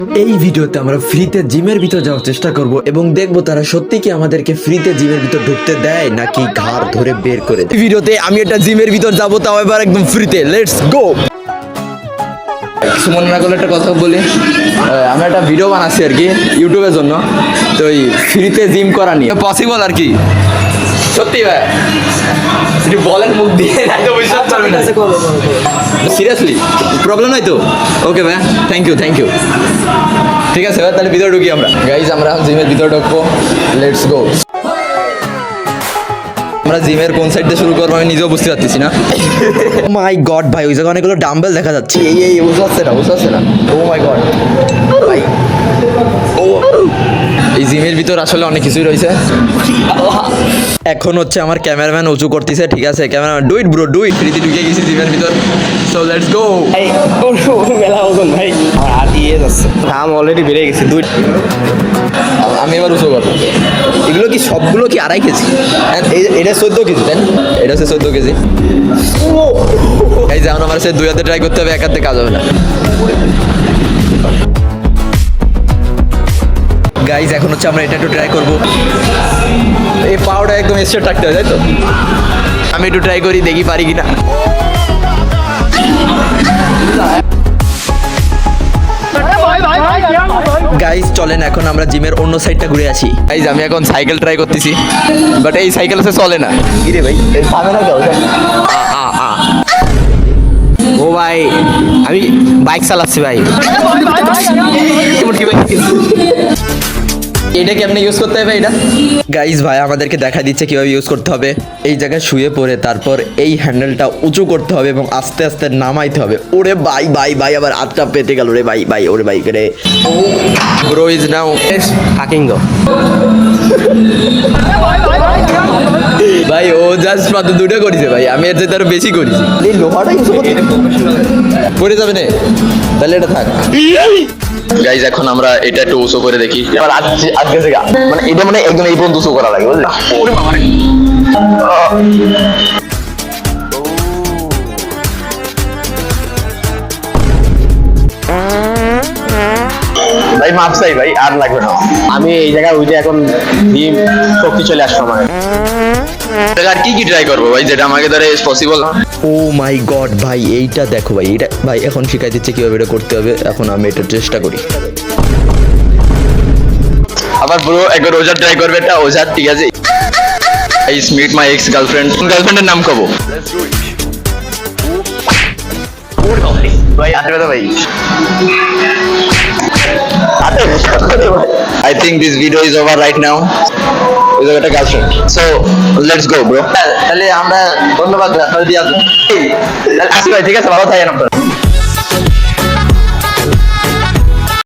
এই ভিডিওতে আমরা ফ্রিতে জিমের ভিতর যাওয়ার চেষ্টা করব এবং দেখব তারা সত্যি কি আমাদেরকে ফ্রিতে জিমের ভিতর ঢুকতে দেয় নাকি ঘাড় ধরে বের করে দেয়। এই ভিডিওতে আমি একটা জিমের ভিতর যাব, তাও এবার একদম ফ্রিতে। Let's go. সুমন নাগল একটা কথা বলি, আমি একটা ভিডিও বানাচ্ছি আর কি ইউটিউবের জন্য, তো এই ফ্রিতে জিম করা নিয়ে পসিবল আর কি। সত্যি ভাই যদি বলেন মুখ দিয়ে তো বিশ্বাস করবে না। সিরিয়াসলি প্রবলেম নাই তো? ওকে ভাই, থ্যাংক ইউ ঠিক আছে ভাই, তাহলে ভিতরে ঢুকি আমরা। গাইজ আমরা এখন জিমের ভিতরে ঢুকবো, লেটস গো। আমরা জিমের কোন সাইড দিয়ে শুরু করবো আমি নিজেও বুঝতে পারতেছি না। মাই গড ভাই, ওই জায়গায় অনেকগুলো ডাম্বেল দেখা যাচ্ছে। এই বুঝতে পারছে না। ও মাই গড ভাই, ও এই জিমের ভিতর আসলে অনেক কিছুই রয়েছে। এখন হচ্ছে আমার ক্যামেরাম্যান উঁচু করতেছে, ঠিক আছে cameraman do it bro, do it. Riti ঢুকে গেছি জিমের ভিতর, সো লেটস গো। মেলা ওজন ভাই, আমার হাত ইয়ে যাচ্ছে, দাম অলরেডি বেড়ে গেছে। আমি এবার উঁচু করবো। এগুলো কি সবগুলো কি 2.5 কেজি? এটা 14 কেজি তাই না? এটা হচ্ছে 14 কেজি। এই যেমন আমার সে 2 হাতে ট্রাই করতে হবে, 1 হাতে কাজ হবে না। গাইজ এখন হচ্ছে আমরা এটা একটু ট্রাই করবো। এই পাউডার একদম স্ট্রেট রাখতে হবে, তাই তো? আমি একটু ট্রাই করি, দেখি পারি কিনা। গাইজ চলেন এখন আমরা জিমের অন্য সাইডটা ঘুরে আসি। গাইজ আমি এখন সাইকেল ট্রাই করতেছি, বাট এই সাইকেল হচ্ছে চলে না। কি রে ভাই, ও ভাই আমি বাইক চালাচ্ছি ভাই। এটা কেমনে ইউজ করতে হবে এটা? গাইজ ভাই আমাদেরকে দেখা দিচ্ছে কিভাবে ইউজ করতে হবে। এই জায়গায় শুয়ে পড়ে তারপর এই হ্যান্ডেলটা উঁচু করতে হবে এবং আস্তে আস্তে নামাইতে হবে। ওরে ভাই আবার হাতটা পেতে গেল রে ভাই ওরে ভাই রে। ব্রো ইজ নাও ফাকিং গো ভাই, ও জাস্ট মাত্র 2টা করেছে ভাই, আমি এর চাইতে আরো বেশি করেছি। এই লোহাটা ইউজ করতে পড়ে যাবে না, তাহলে এটা থাক। গাইজ এখন আমরা এটা একটু উঁচু করে দেখি। আজকে মানে এটা মানে একদম এই পর্যন্ত উঁচু করা লাগে, বুঝলি? ওরে বাবা রে। ভাই মাপ চাই ভাই, আর লাগবে না। আমি এই জায়গায় উঠে এখন জিম শক্তি চলে আসছে আমার। আর কি ট্রাই করবো ভাই যেটা আমাকে দ্বারা পসিবল না? ও মাই গড ভাই, এইটা দেখো ভাই, এটা ভাই এখন শিখাই দিচ্ছে কিভাবে এটা করতে হবে। এখন আমি এটা চেষ্টা করি। আবার ব্রো একবার ওজার ট্রাই করবে, এটা ওজার, ঠিক আছে? আই মিট মাই এক্স গার্লফ্রেন্ডের নাম কব ভাই? আতে ভাই I think this video is over right now. Is a girlfriend. So let's go, bro. তাহলে আমরা ধন্যবাদ দিয়ে আসি ভাই, ঠিক আছে? ভালো থাকেন আপনারা।